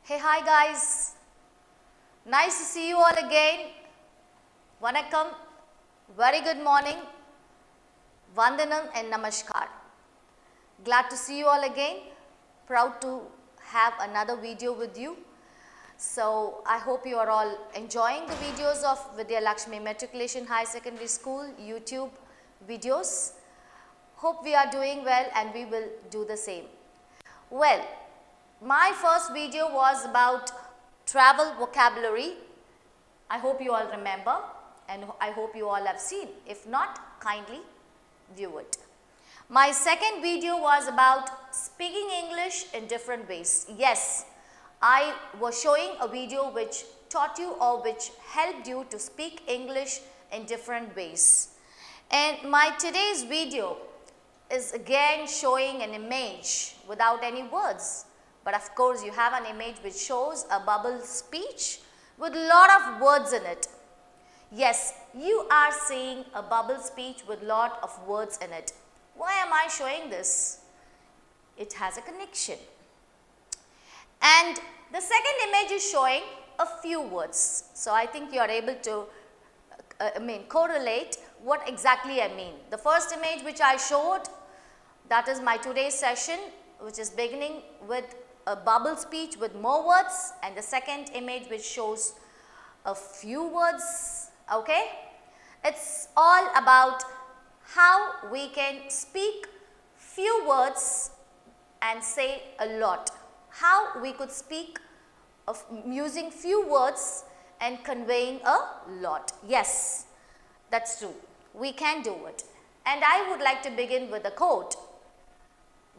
Hey, hi guys. Nice to see you all again. Vanakkam, very good morning, Vandanam and Namaskar. Glad to see you all again. Proud to have another video with you. So, I hope you are all enjoying the videos of Vidhyalakshmi Matriculation High Secondary School YouTube videos. Hope we are doing well and we will do the same. Well, my first video was about travel vocabulary. I hope you all remember and I hope you all have seen. If not, kindly view it. My second video was about speaking English in different ways. Yes, I was showing a video which taught you or which helped you to speak English in different ways. And my today's video is again showing an image without any words. But of course, you have an image which shows a bubble speech with a lot of words in it. Yes, you are seeing a bubble speech with a lot of words in it. Why am I showing this? It has a connection. And the second image is showing a few words. So I think you are able to correlate what exactly I mean. The first image which I showed, that is my today's session, which is beginning with a bubble speech with more words, and the second image which shows a few words. Okay, it's all about how we can speak few words and say a lot. How we could speak of using few words and conveying a lot. Yes, that's true. We can do it. And I would like to begin with a quote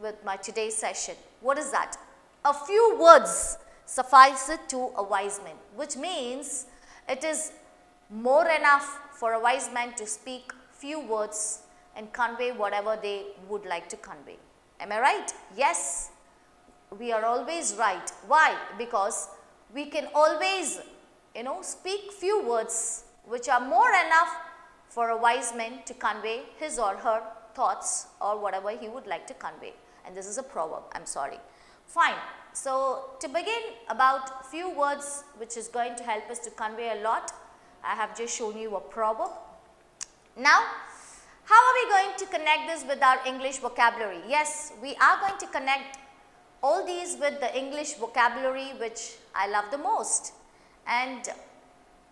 with my today's session. What is that? A few words suffice it to a wise man, which means it is more enough for a wise man to speak few words and convey whatever they would like to convey. Am I right? Yes, we are always right. Why? Because we can always, speak few words which are more enough for a wise man to convey his or her thoughts or whatever he would like to convey. And this is a proverb, I'm sorry. Fine. So, to begin about few words which is going to help us to convey a lot, I have just shown you a proverb. Now, how are we going to connect this with our English vocabulary? Yes, we are going to connect all these with the English vocabulary which I love the most. And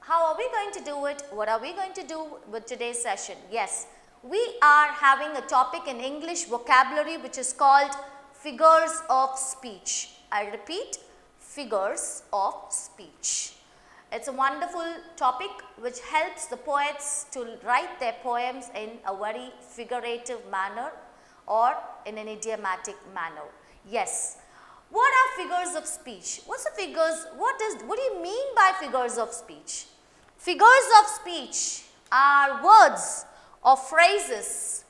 how are we going to do it? What are we going to do with today's session? Yes, we are having a topic in English vocabulary which is called figures of speech. I repeat, figures of speech. It's a wonderful topic which helps the poets to write their poems in a very figurative manner or in an idiomatic manner. Yes. What are figures of speech? What's the figures? What do you mean by figures of speech? Figures of speech are words or phrases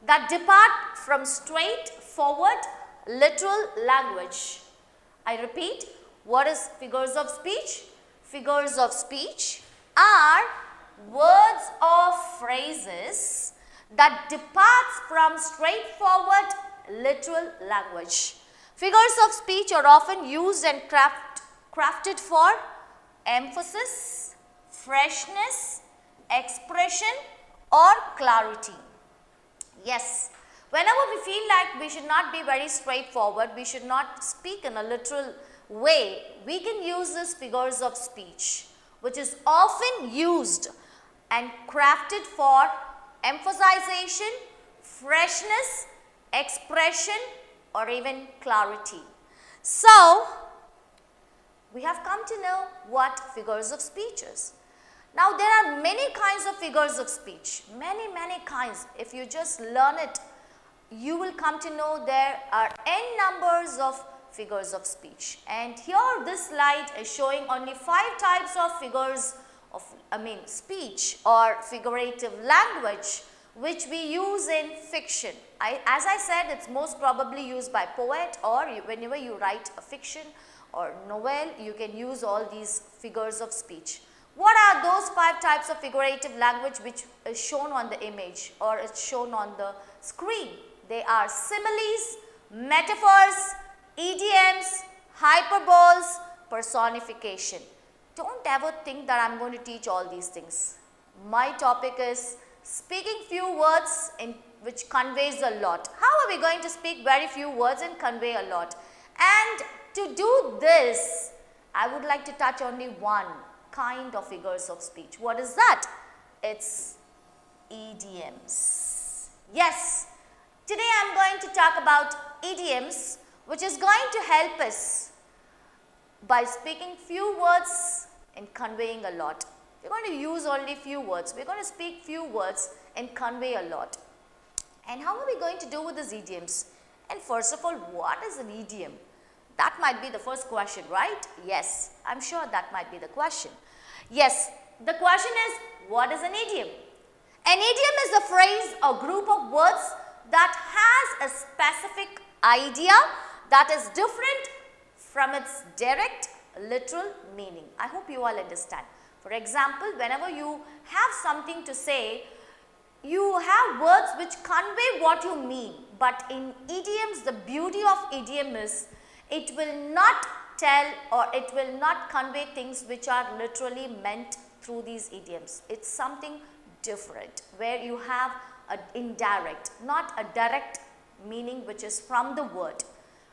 that depart from straightforward literal language. I repeat, what is figures of speech? Figures of speech are words or phrases that departs from straightforward literal language. Figures of speech are often used and crafted for emphasis, freshness, expression or clarity. Yes, whenever we feel like we should not be very straightforward, we should not speak in a literal way, we can use this figures of speech, which is often used and crafted for emphasization, freshness, expression or even clarity. So, we have come to know what figures of speech is. Now, there are many kinds of figures of speech, many kinds. If you just learn it, you will come to know there are n numbers of figures of speech. And here this slide is showing only 5 types of figures of speech or figurative language which we use in fiction. As I said, it's most probably used by poet or whenever you write a fiction or novel, you can use all these figures of speech. What are those 5 types of figurative language which is shown on the image or it's shown on the screen? They are similes, metaphors, idioms, hyperboles, personification. Don't ever think that I am going to teach all these things. My topic is speaking few words in which conveys a lot. How are we going to speak very few words and convey a lot? And to do this, I would like to touch only one kind of figures of speech. What is that? It's idioms. Yes, today I am going to talk about idioms, which is going to help us by speaking few words and conveying a lot. We are going to use only few words. We are going to speak few words and convey a lot. And how are we going to do with these idioms? And first of all, what is an idiom? That might be the first question, right? Yes, I am sure that might be the question. Yes, the question is, what is an idiom? An idiom is a phrase or group of words that has a specific idea that is different from its direct literal meaning. I hope you all understand. For example, whenever you have something to say, you have words which convey what you mean. But in idioms, the beauty of idiom is it will not tell or it will not convey things which are literally meant through these idioms. It's something different where you have an indirect, not a direct meaning which is from the word.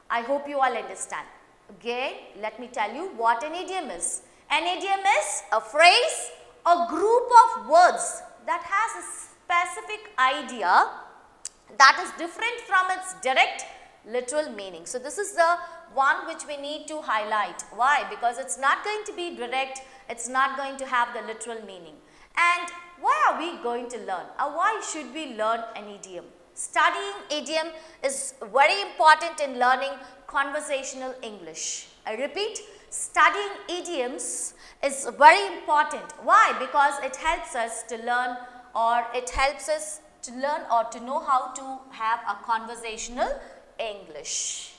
I hope you all understand. Again, let me tell you what an idiom is. An idiom is a phrase or group of words that has a specific idea that is different from its direct literal meaning. So, this is the one which we need to highlight. Why? Because it's not going to be direct, it's not going to have the literal meaning. And why are we going to learn? Or why should we learn an idiom? Studying idiom is very important in learning conversational English. I repeat, studying idioms is very important. Why? Because it helps us to learn or to know how to have a conversational English.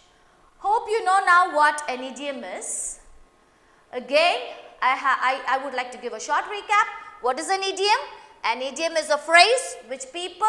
Hope you know now what an idiom is. Again, I would like to give a short recap. What is an idiom? An idiom is a phrase which people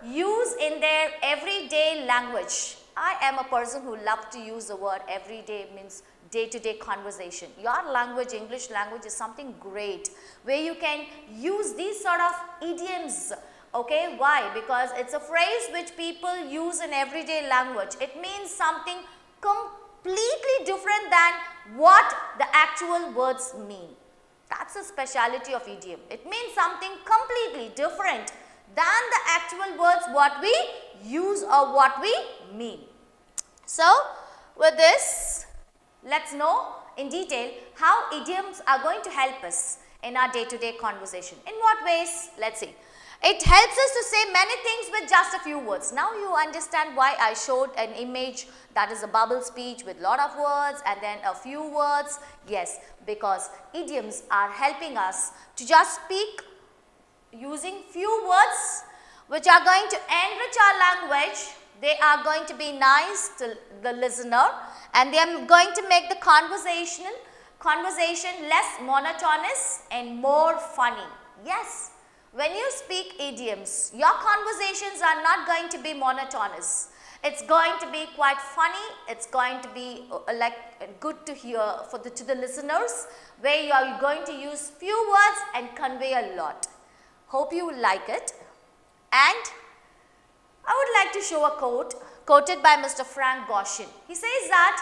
use in their everyday language. I am a person who loves to use the word everyday, means day-to-day conversation. Your language, English language, is something great where you can use these sort of idioms. Okay, why? Because it's a phrase which people use in everyday language. It means something completely different than what the actual words mean. That's the speciality of idiom. It means something completely different than the actual words what we use or what we mean. So, with this, let's know in detail how idioms are going to help us in our day-to-day conversation. In what ways? Let's see. It helps us to say many things with just a few words. Now you understand why I showed an image that is a bubble speech with lot of words and then a few words. Yes, because idioms are helping us to just speak using few words which are going to enrich our language. They are going to be nice to the listener and they are going to make the conversation less monotonous and more funny. Yes. When you speak idioms, your conversations are not going to be monotonous. It's going to be quite funny. It's going to be good to hear to the listeners, where you are going to use few words and convey a lot. Hope you will like it. And I would like to show a quote quoted by Mr. Frank Goshen. He says that,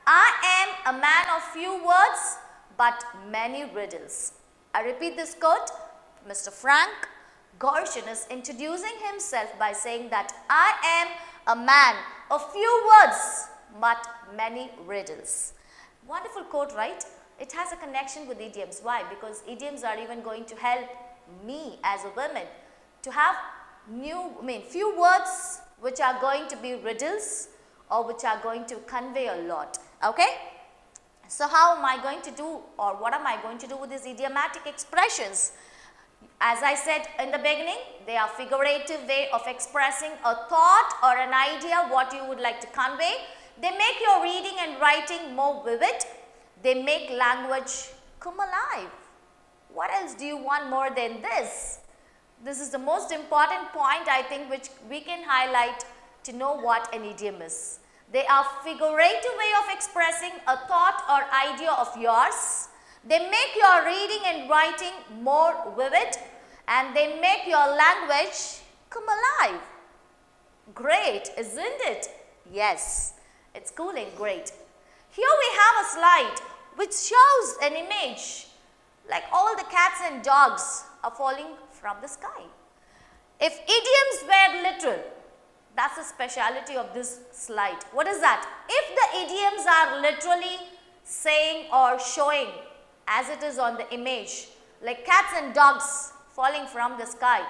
"I am a man of few words but many riddles." I repeat this quote. Mr. Frank Goshen is introducing himself by saying that I am a man of few words but many riddles. Wonderful quote, right? It has a connection with idioms. Why? Because idioms are even going to help me as a woman to have few words which are going to be riddles or which are going to convey a lot. Okay? So how am I going to do, or what am I going to do with these idiomatic expressions? As I said in the beginning, they are figurative way of expressing a thought or an idea what you would like to convey. They make your reading and writing more vivid. They make language come alive. What else do you want more than this? This is the most important point, I think, which we can highlight to know what an idiom is. They are figurative way of expressing a thought or idea of yours. They make your reading and writing more vivid, and they make your language come alive. Great, isn't it? Yes, it's cool and great. Here we have a slide which shows an image like all the cats and dogs are falling from the sky. If idioms were literal, that's the speciality of this slide. What is that? If the idioms are literally saying or showing as it is on the image, like cats and dogs falling from the sky,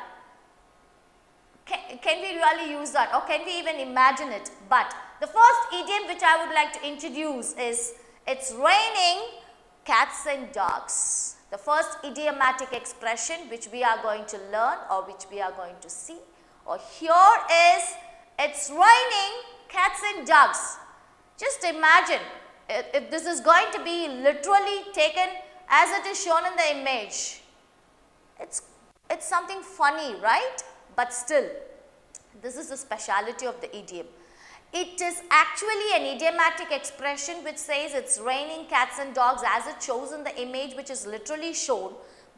can we really use that, or can we even imagine it? But the first idiom which I would like to introduce is, it's raining cats and dogs. The first idiomatic expression which we are going to learn or which we are going to see or hear is, it's raining cats and dogs. Just imagine if this is going to be literally taken as it is shown in the image. It's something funny, right? But still, this is the speciality of the idiom. It is actually an idiomatic expression which says it's raining cats and dogs as it shows in the image which is literally shown,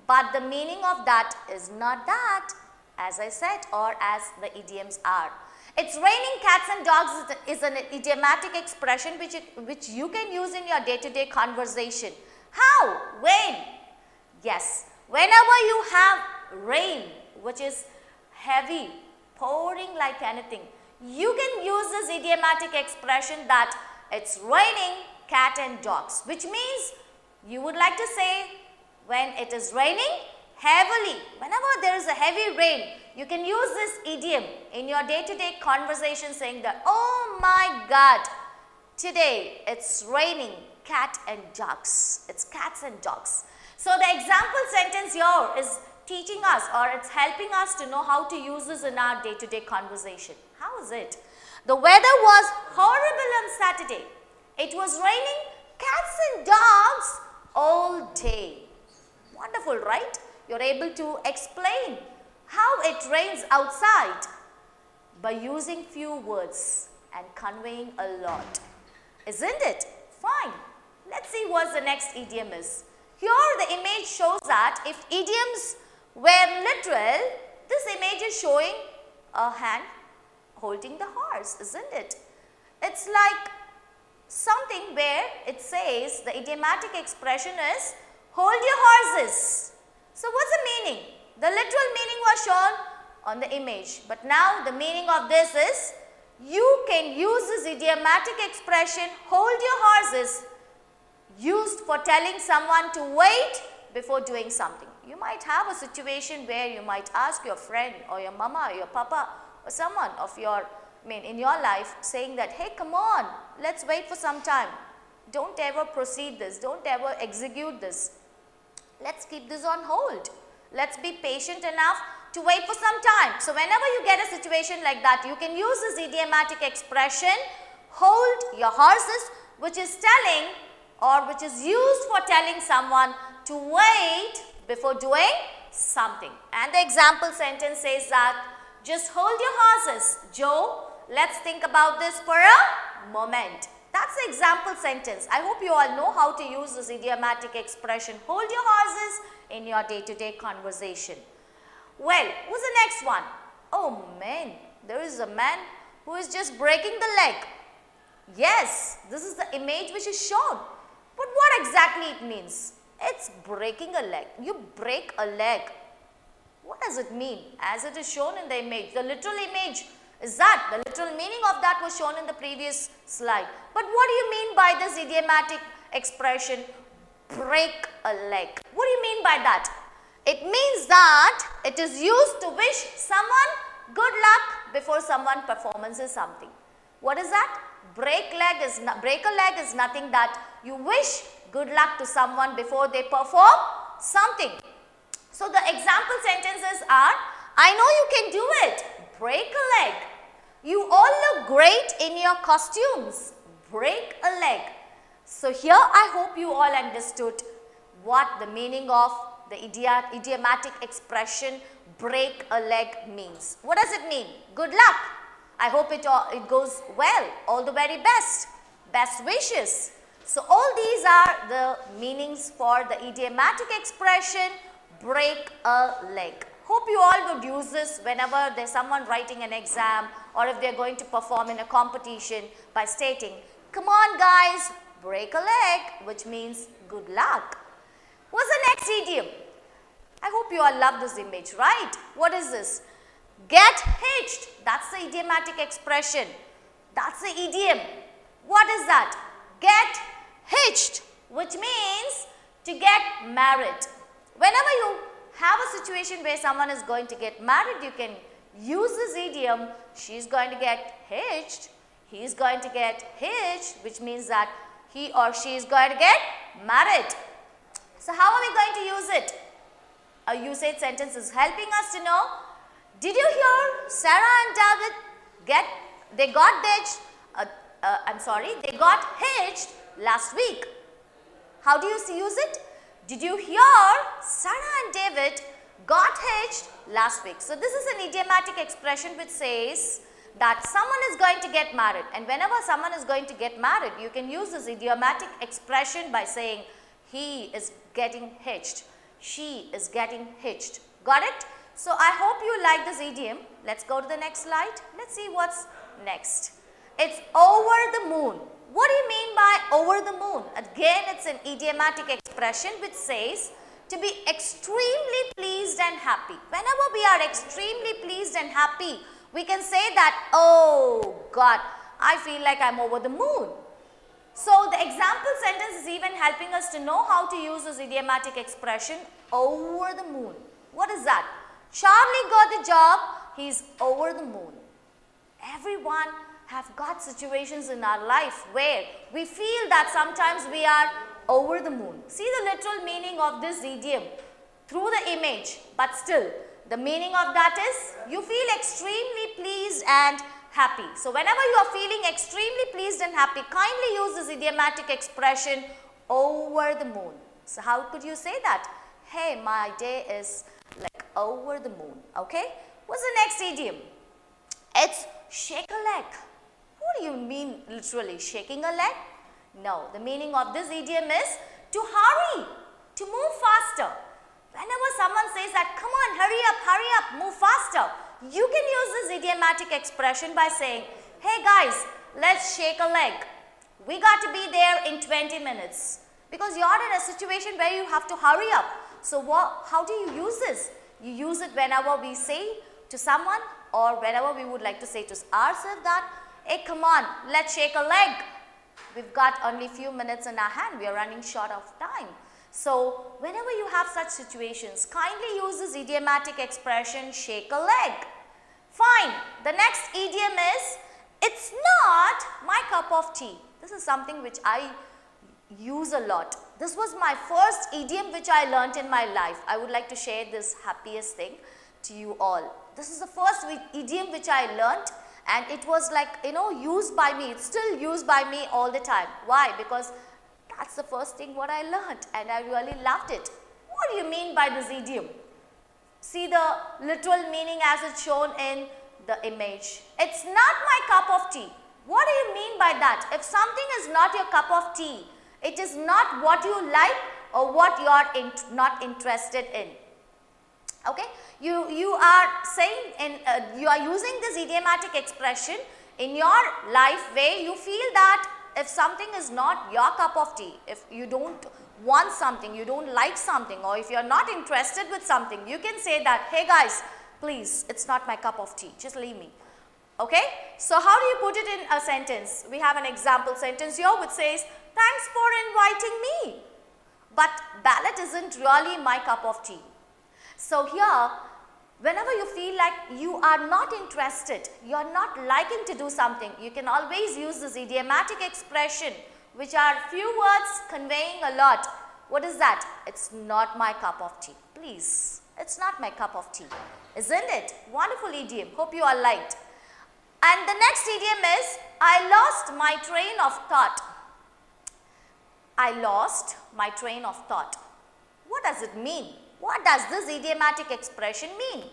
but the meaning of that is not that, as I said, or as the idioms are. It's raining cats and dogs is an idiomatic expression which you can use in your day-to-day conversation. How? When? Yes, whenever you have rain which is heavy, pouring like anything, you can use this idiomatic expression that it's raining cat and dogs, which means you would like to say when it is raining heavily, whenever there is a heavy rain, you can use this idiom in your day-to-day conversation saying that, oh my God, today it's raining cat and dogs. It's cats and dogs. So the example sentence here is teaching us, or it's helping us to know how to use this in our day-to-day conversation. How is it? The weather was horrible on Saturday. It was raining cats and dogs all day. Wonderful, right? You're able to explain how it rains outside by using few words and conveying a lot. Isn't it? Fine. Let's see what the next idiom is. Here the image shows that if idioms were literal, this image is showing a hand holding the horse, isn't it? It's like something where it says the idiomatic expression is hold your horses. So what's the meaning? The literal meaning was shown on the image, but now the meaning of this is you can use this idiomatic expression hold your horses used for telling someone to wait before doing something. You might have a situation where you might ask your friend or your mama or your papa or someone of your, in your life saying that, hey, come on, let's wait for some time. Don't ever proceed this. Don't ever execute this. Let's keep this on hold. Let's be patient enough to wait for some time. So whenever you get a situation like that, you can use this idiomatic expression, hold your horses, which is telling or which is used for telling someone to wait before doing something. And the example sentence says that just hold your horses, Joe. Let's think about this for a moment. That's the example sentence. I hope you all know how to use this idiomatic expression, hold your horses, in your day-to-day conversation. Well, who's the next one? Oh man, there is a man who is just breaking the leg. Yes, this is the image which is shown. But what exactly it means? It's breaking a leg. You break a leg. What does it mean? As it is shown in the image, the literal image is that. The literal meaning of that was shown in the previous slide. But what do you mean by this idiomatic expression, break a leg? What do you mean by that? It means that it is used to wish someone good luck before someone performs something. What is that? Break a leg is nothing that you wish good luck to someone before they perform something. So the example sentences are, I know you can do it. Break a leg. You all look great in your costumes. Break a leg. So here I hope you all understood what the meaning of the idiomatic expression break a leg means. What does it mean? Good luck. I hope it goes well. All the very best. Best wishes. So all these are the meanings for the idiomatic expression break a leg. Hope you all would use this whenever there's someone writing an exam or if they're going to perform in a competition by stating, come on guys, break a leg, which means good luck. What's the next idiom? I hope you all love this image, right? What is this? Get hitched. That's the idiomatic expression. That's the idiom. What is that? Get hitched, which means to get married. Whenever you have a situation where someone is going to get married, you can use this idiom. She's going to get hitched. He's going to get hitched, which means that he or she is going to get married. So how are we going to use it? A usage sentence is helping us to know. Did you hear Sarah and David they got hitched last week. How do you use it? Did you hear Sarah and David got hitched last week? So this is an idiomatic expression which says that someone is going to get married, and whenever someone is going to get married, you can use this idiomatic expression by saying he is getting hitched, she is getting hitched. Got it? So I hope you like this idiom. Let's go to the next slide. Let's see what's next. It's over the moon. What do you mean by over the moon? Again, it's an idiomatic expression which says to be extremely pleased and happy. Whenever we are extremely pleased and happy, we can say that, oh God, I feel like I'm over the moon. So the example sentence is even helping us to know how to use this idiomatic expression, over the moon. What is that? Charlie got the job, he's over the moon. Everyone have got situations in our life where we feel that sometimes we are over the moon. See the literal meaning of this idiom through the image, but still the meaning of that is you feel extremely pleased and happy. So whenever you are feeling extremely pleased and happy, kindly use this idiomatic expression over the moon. So how could you say that? Hey, my day is like over the moon. Okay? What's the next idiom? It's shake a leg. What do you mean literally shaking a leg? No, the meaning of this idiom is to hurry, to move faster. Whenever someone says that, come on, hurry up, move faster, you can use this idiomatic expression by saying, hey guys, let's shake a leg. We got to be there in 20 minutes because you're in a situation where you have to hurry up. So how do you use this? You use it whenever we say to someone or whenever we would like to say to ourselves that, hey, come on, let's shake a leg. We've got only few minutes in our hand. We are running short of time. So whenever you have such situations, kindly use this idiomatic expression, shake a leg. Fine. The next idiom is, it's not my cup of tea. This is something which I use a lot. This was my first idiom which I learnt in my life. I would like to share this happiest thing to you all. This is the first idiom which I learnt, and it was like, used by me. It's still used by me all the time. Why? Because that's the first thing what I learnt and I really loved it. What do you mean by this idiom? See the literal meaning as it's shown in the image. It's not my cup of tea. What do you mean by that? If something is not your cup of tea, it is not what you like or what you are not interested in. Okay? You are saying you are using this idiomatic expression in your life where you feel that if something is not your cup of tea, if you don't want something, you don't like something, or if you are not interested with something, you can say that, hey guys, please, it's not my cup of tea, just leave me. Okay? So how do you put it in a sentence? We have an example sentence here which says, thanks for inviting me, but ballet isn't really my cup of tea. So here, whenever you feel like you are not interested, you are not liking to do something, you can always use this idiomatic expression which are few words conveying a lot. What is that? It's not my cup of tea. Please, it's not my cup of tea. Isn't it? Wonderful idiom. Hope you all liked. And the next idiom is, I lost my train of thought. I lost my train of thought. What does it mean? What does this idiomatic expression mean?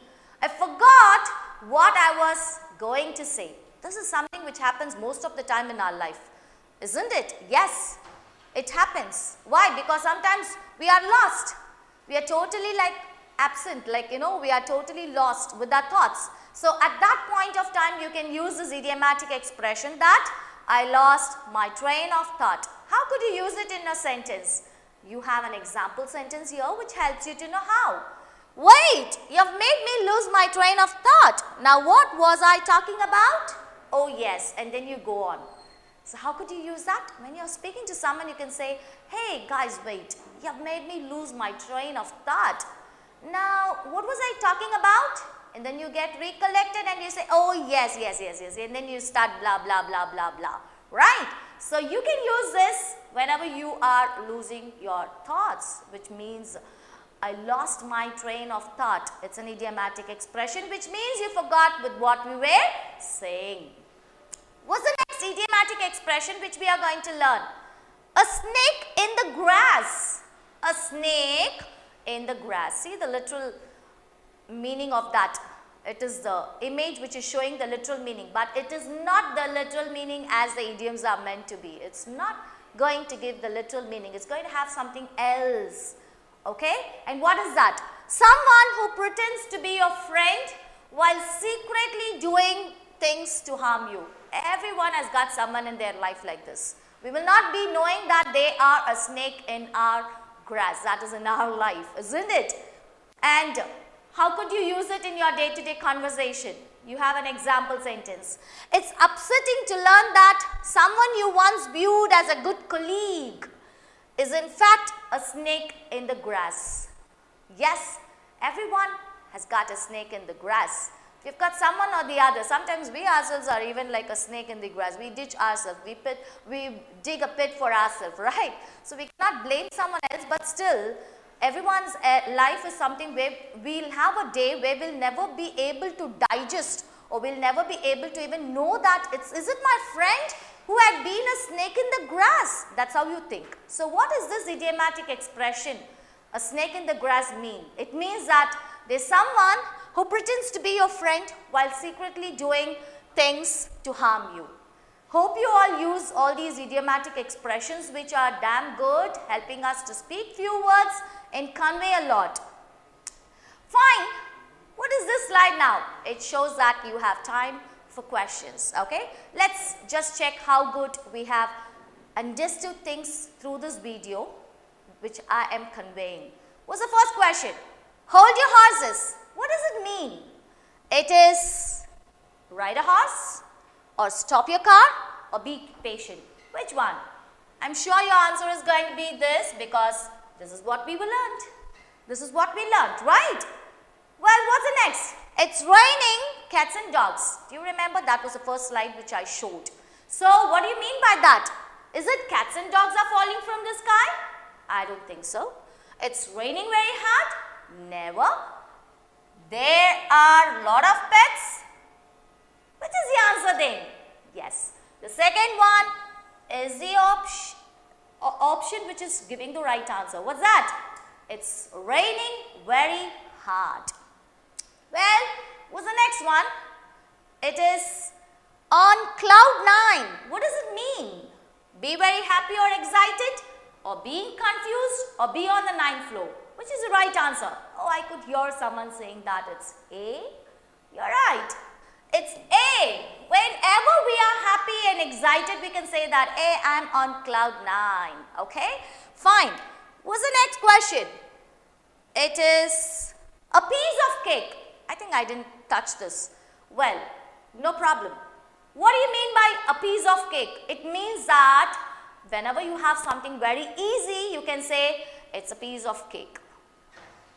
I forgot what I was going to say. This is something which happens most of the time in our life, isn't it? Yes, it happens. Why? Because sometimes we are lost. We are totally like absent, like we are totally lost with our thoughts. So at that point of time, you can use this idiomatic expression that I lost my train of thought. How could you use it in a sentence? You have an example sentence here which helps you to know how. Wait, you have made me lose my train of thought. Now what was I talking about? Oh yes, and then you go on. So how could you use that? When you are speaking to someone, you can say, hey guys, wait, you have made me lose my train of thought. Now, what was I talking about? And then you get recollected and you say, oh yes, and then you start blah, blah, blah, blah, blah, right? So you can use this whenever you are losing your thoughts, which means I lost my train of thought. It's an idiomatic expression, which means you forgot with what we were saying. What's the next idiomatic expression which we are going to learn? A snake in the grass. A snake in the grass. See the literal meaning of that. It is the image which is showing the literal meaning, but it is not the literal meaning as the idioms are meant to be. It's not going to give the literal meaning. It's going to have something else. Okay? And what is that? Someone who pretends to be your friend while secretly doing things to harm you. Everyone has got someone in their life like this. We will not be knowing that they are a snake in our grass. That is in our life, isn't it? And how could you use it in your day-to-day conversation? You have an example sentence. It's upsetting to learn that someone you once viewed as a good colleague is in fact a snake in the grass. Yes, everyone has got a snake in the grass. We've got someone or the other. Sometimes we ourselves are even like a snake in the grass. We ditch ourselves. We dig a pit for ourselves, right? So we cannot blame someone else, but still, everyone's life is something where we'll have a day where we'll never be able to digest, or we'll never be able to even know that is it my friend who had been a snake in the grass? That's how you think. So what is this idiomatic expression, a snake in the grass, mean? It means that there's someone who pretends to be your friend while secretly doing things to harm you. Hope you all use all these idiomatic expressions which are damn good, helping us to speak few words and convey a lot. Fine. What is this slide now? It shows that you have time for questions. Okay. Let's just check how good we have understood things through this video which I am conveying. What's the first question? Hold your horses. What does it mean? It is ride a horse, or stop your car, or be patient. Which one? I'm sure your answer is going to be this, because this is what we learned. This is what we learned, right? Well, what's the next? It's raining cats and dogs. Do you remember? That was the first slide which I showed. So what do you mean by that? Is it cats and dogs are falling from the sky? I don't think so. It's raining very hard? Never. There are a lot of pets. Which is the answer then? Yes. The second one is the option which is giving the right answer. What's that? It's raining very hard. Well, what's the next one? It is on cloud 9. What does it mean? Be very happy or excited, or being confused, or be on the 9th floor. Which is the right answer? Oh, I could hear someone saying that it's A. You're right. It's A. Whenever we are happy and excited, we can say that, hey, I'm on cloud 9. Okay? Fine. What's the next question? It is a piece of cake. I think I didn't touch this. Well, no problem. What do you mean by a piece of cake? It means that whenever you have something very easy, you can say it's a piece of cake.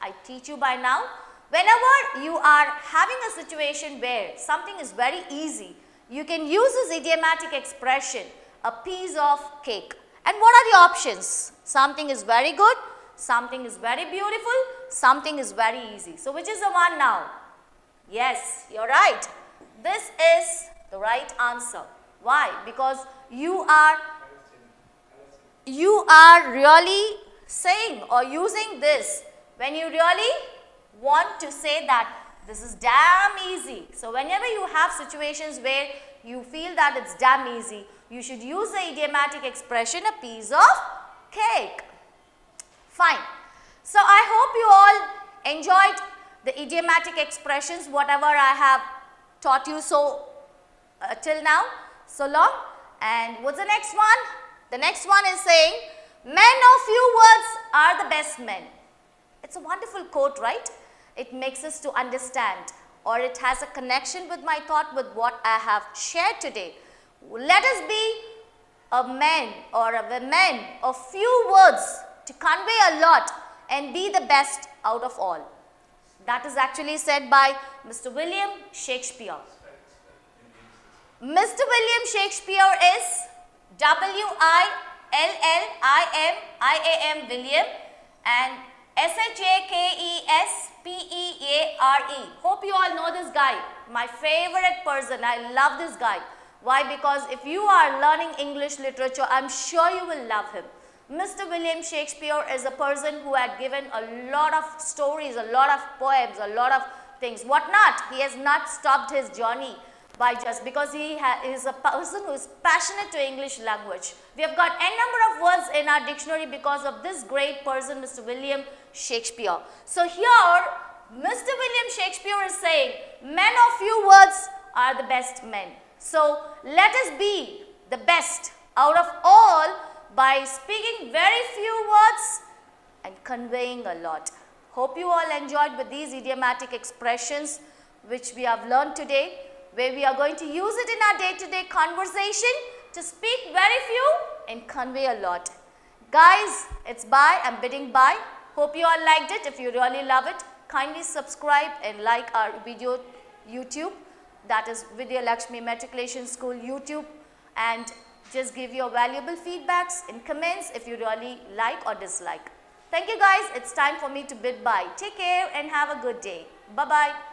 I teach you by now. Whenever you are having a situation where something is very easy, you can use this idiomatic expression, a piece of cake. And what are the options? Something is very good, something is very beautiful, something is very easy. So which is the one now? Yes, you're right. This is the right answer. Why? Because you are really saying or using this when you really want to say that this is damn easy. So whenever you have situations where you feel that it's damn easy, you should use the idiomatic expression a piece of cake. Fine. So I hope you all enjoyed the idiomatic expressions, whatever I have taught you till now, so long. And what's the next one? The next one is saying, men of few words are the best men. It's a wonderful quote, right? It makes us to understand, or it has a connection with my thought with what I have shared today. Let us be a man or a woman of few words to convey a lot and be the best out of all. That is actually said by Mr. William Shakespeare. Mr. William Shakespeare is W-I-L-L-I-M-I-A-M William and S-H-A-K-E-S-P-E-A-R-E. Hope you all know this guy, my favorite person. I love this guy. Why? Because if you are learning English literature, I'm sure you will love him. Mr. William Shakespeare is a person who had given a lot of stories, a lot of poems, a lot of things. What not? He has not stopped his journey by just because he is a person who is passionate to English language. We have got n number of words in our dictionary because of this great person, Mr. William Shakespeare. So here, Mr. William Shakespeare is saying, men of few words are the best men. So let us be the best out of all by speaking very few words and conveying a lot. Hope you all enjoyed with these idiomatic expressions which we have learned today, where we are going to use it in our day-to-day conversation to speak very few and convey a lot. Guys, it's bye. I'm bidding bye. Hope you all liked it. If you really love it, kindly subscribe and like our video YouTube. That is Vidhyalakshmi Matriculation School YouTube, and just give your valuable feedbacks in comments if you really like or dislike. Thank you guys. It's time for me to bid bye. Take care and have a good day. Bye-bye.